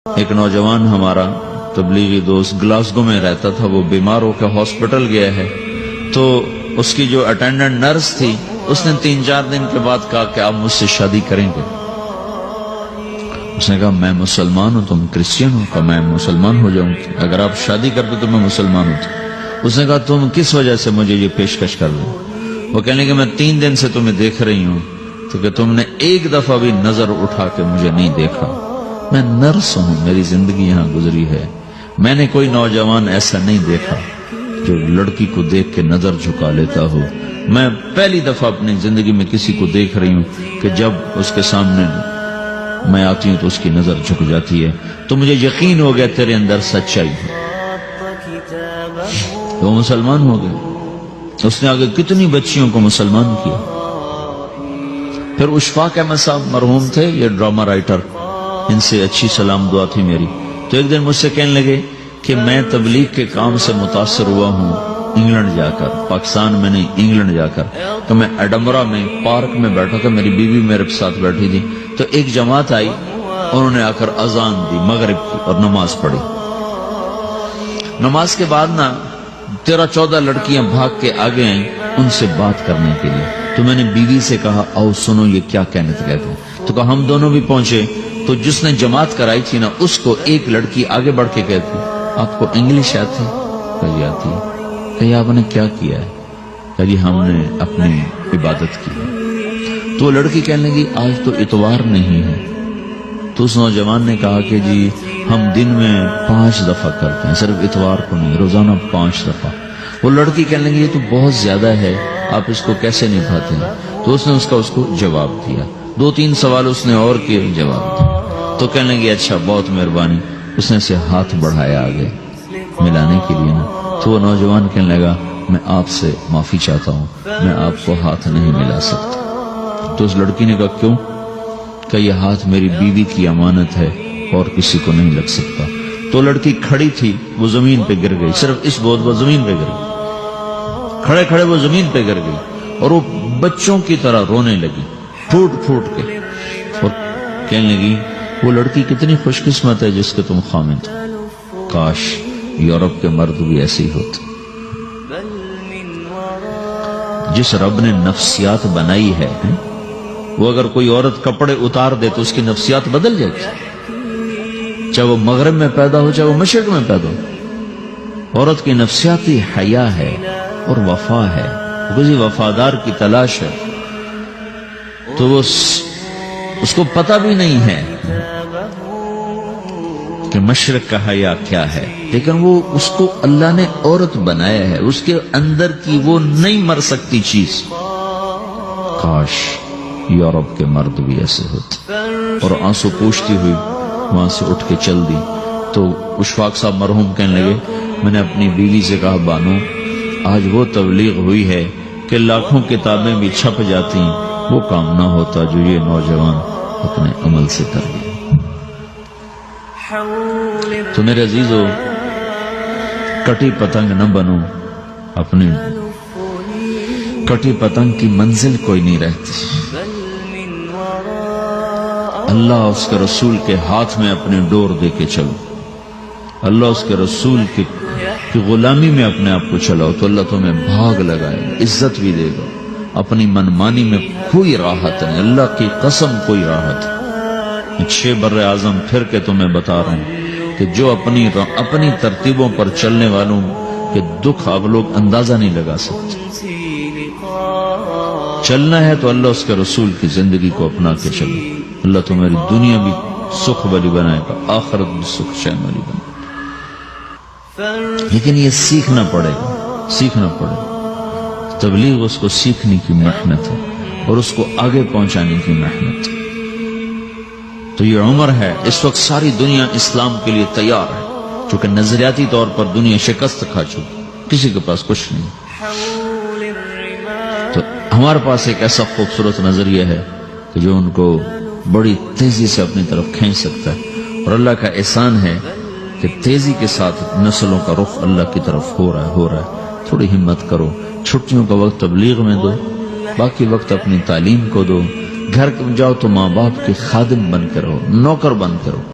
ایک نوجوان ہمارا تبلیغی دوست گلاسگو میں رہتا تھا، وہ بیمار ہو کے ہاسپٹل گیا ہے، تو اس کی جو اٹینڈنٹ نرس تھی اس نے 3-4 دن کے بعد کہا کہ آپ مجھ سے شادی کریں گے؟ اس نے کہا میں مسلمان ہوں، تم کرسچن ہو؟ کہا میں مسلمان ہو جاؤں گی، اگر آپ شادی کر دو تو میں مسلمان ہوتا۔ اس نے کہا تم کس وجہ سے مجھے یہ پیشکش کر دو؟ وہ کہنے کہ میں 3 دن سے تمہیں دیکھ رہی ہوں تو کہ تم نے ایک دفعہ بھی نظر اٹھا کے مجھے نہیں دیکھا، میں نرس ہوں، میری زندگی یہاں گزری ہے، میں نے کوئی نوجوان ایسا نہیں دیکھا جو لڑکی کو دیکھ کے نظر جھکا لیتا ہو، میں پہلی دفعہ اپنی زندگی میں کسی کو دیکھ رہی ہوں کہ جب اس کے سامنے میں آتی ہوں تو اس کی نظر جھک جاتی ہے، تو مجھے یقین ہو گیا تیرے اندر سچائی ہے۔ وہ مسلمان ہو گئے، اس نے آگے کتنی بچیوں کو مسلمان کیا۔ پھر اشفاق احمد صاحب مرحوم تھے، یہ ڈرامہ رائٹر، ان سے اچھی سلام دعا تھی میری، تو ایک دن مجھ سے کہنے لگے کہ میں تبلیغ کے کام سے متاثر ہوا ہوں انگلینڈ جا کر، پاکستان میں نہیں انگلینڈ جا کر، تو میں ایڈنبرا میں پارک میں بیٹھا تھا، میری بیوی میرے ساتھ بیٹھی تھی، تو ایک جماعت آئی، انہوں نے آ کر اذان دی مغرب کی اور نماز پڑھی۔ نماز کے بعد 13-14 لڑکیاں بھاگ کے آگے آئیں ان سے بات کرنے کے لیے، تو میں نے بیوی سے کہا آؤ سنو یہ کیا کہنے کہتے ہیں، تو کہا ہم دونوں بھی پہنچے، تو جس نے جماعت کرائی تھی نا اس کو ایک لڑکی آگے بڑھ کے کہتی آپ کو انگلش آتی؟ کہا جی آتی ہے۔ کہا آپ نے کیا کیا ہے؟ کہا جی ہم نے اپنی عبادت کی ہے۔ تو لڑکی کہنے لگی آج تو اتوار نہیں ہے، تو اس نوجوان نے کہا کہ جی ہم دن میں 5 دفعہ کرتے ہیں، صرف اتوار کو نہیں، روزانہ 5 دفعہ۔ وہ لڑکی کہنے لگی یہ تو بہت زیادہ ہے، آپ اس کو کیسے نبھاتے ہیں؟ تو اس نے اس کو جواب دیا، 2-3 سوال اس نے اور کیے، جواب دیا، تو کہنے لگی اچھا بہت مہربانی، اس نے سے ہاتھ بڑھایا آگے ملانے کے لیے نا، تو وہ نوجوان کہنے لگا میں آپ سے معافی چاہتا ہوں، میں آپ کو ہاتھ نہیں ملا سکتا۔ تو اس لڑکی نے کہا کیوں؟ کہ یہ ہاتھ میری بیوی کی امانت ہے اور کسی کو نہیں لگ سکتا۔ تو لڑکی کھڑی تھی، وہ زمین پہ گر گئی، صرف اس بہت وہ زمین پہ گر گئی، کھڑے کھڑے وہ زمین پہ گر گئی اور وہ بچوں کی طرح رونے لگی پھوٹ پھوٹ کے، اور کہنے لگی وہ لڑکی کتنی خوش قسمت ہے جس کے تم خامد ہو، کاش یورپ کے مرد بھی ایسے ہی ہوتے۔ جس رب نے نفسیات بنائی ہے وہ اگر کوئی عورت کپڑے اتار دے تو اس کی نفسیات بدل جاتی، چاہے وہ مغرب میں پیدا ہو چاہے وہ مشرق میں پیدا ہو، عورت کی نفسیاتی حیا ہے اور وفا ہے، کسی وفادار کی تلاش ہے، تو وہ اس کو پتہ بھی نہیں ہے کہ مشرق کا حیا کیا ہے، لیکن وہ اس کو اللہ نے عورت بنایا ہے، اس کے اندر کی وہ نہیں مر سکتی چیز۔ کاش یورپ کے مرد بھی ایسے ہوتے۔ اور آنسو پوچھتی ہوئی وہاں سے اٹھ کے چل دی۔ تو اشفاق صاحب مرحوم کہنے لگے میں نے اپنی بیوی سے کہا بانو آج وہ تبلیغ ہوئی ہے کہ لاکھوں کتابیں بھی چھپ جاتی، وہ کام نہ ہوتا جو یہ نوجوان اپنے عمل سے کر گئے۔ تو میرے عزیزو کٹی پتنگ نہ بنو، اپنی کٹی پتنگ کی منزل کوئی نہیں رہتی، اللہ اس کے رسول کے ہاتھ میں اپنے ڈور دے کے چلو، اللہ اس کے رسول کی غلامی میں اپنے آپ کو چلاؤ تو اللہ تمہیں بھاگ لگائے، عزت بھی دے گا، اپنی منمانی میں کوئی راحت نہیں، اللہ کی قسم کوئی راحت نہیں۔ 6 بر اعظم پھر کے تمہیں بتا رہا ہوں کہ جو اپنی ترتیبوں پر چلنے والوں کے دکھ آپ لوگ اندازہ نہیں لگا سکتے۔ چلنا ہے تو اللہ اس کے رسول کی زندگی کو اپنا کے چلو، اللہ تمہاری دنیا بھی سکھ والی بنائے گا، آخرت بھی سکھ چین والی بنائے گا، لیکن یہ سیکھنا پڑے گا، سیکھنا پڑے گا۔ تبلیغ اس کو سیکھنے کی محنت ہے اور اس کو آگے پہنچانے کی محنت ہے۔ تو یہ عمر ہے، اس وقت ساری دنیا اسلام کے لیے تیار ہے، چونکہ نظریاتی طور پر دنیا شکست کھا چکی، کسی کے پاس کچھ نہیں، تو ہمارے پاس ایک ایسا خوبصورت نظریہ ہے کہ جو ان کو بڑی تیزی سے اپنی طرف کھینچ سکتا ہے، اور اللہ کا احسان ہے کہ تیزی کے ساتھ نسلوں کا رخ اللہ کی طرف ہو رہا ہے۔ تھوڑی ہمت کرو، چھٹیوں کا وقت تبلیغ میں دو، باقی وقت اپنی تعلیم کو دو، گھر جاؤ تو ماں باپ کے خادم بن کے رہو، نوکر بن کے رہو،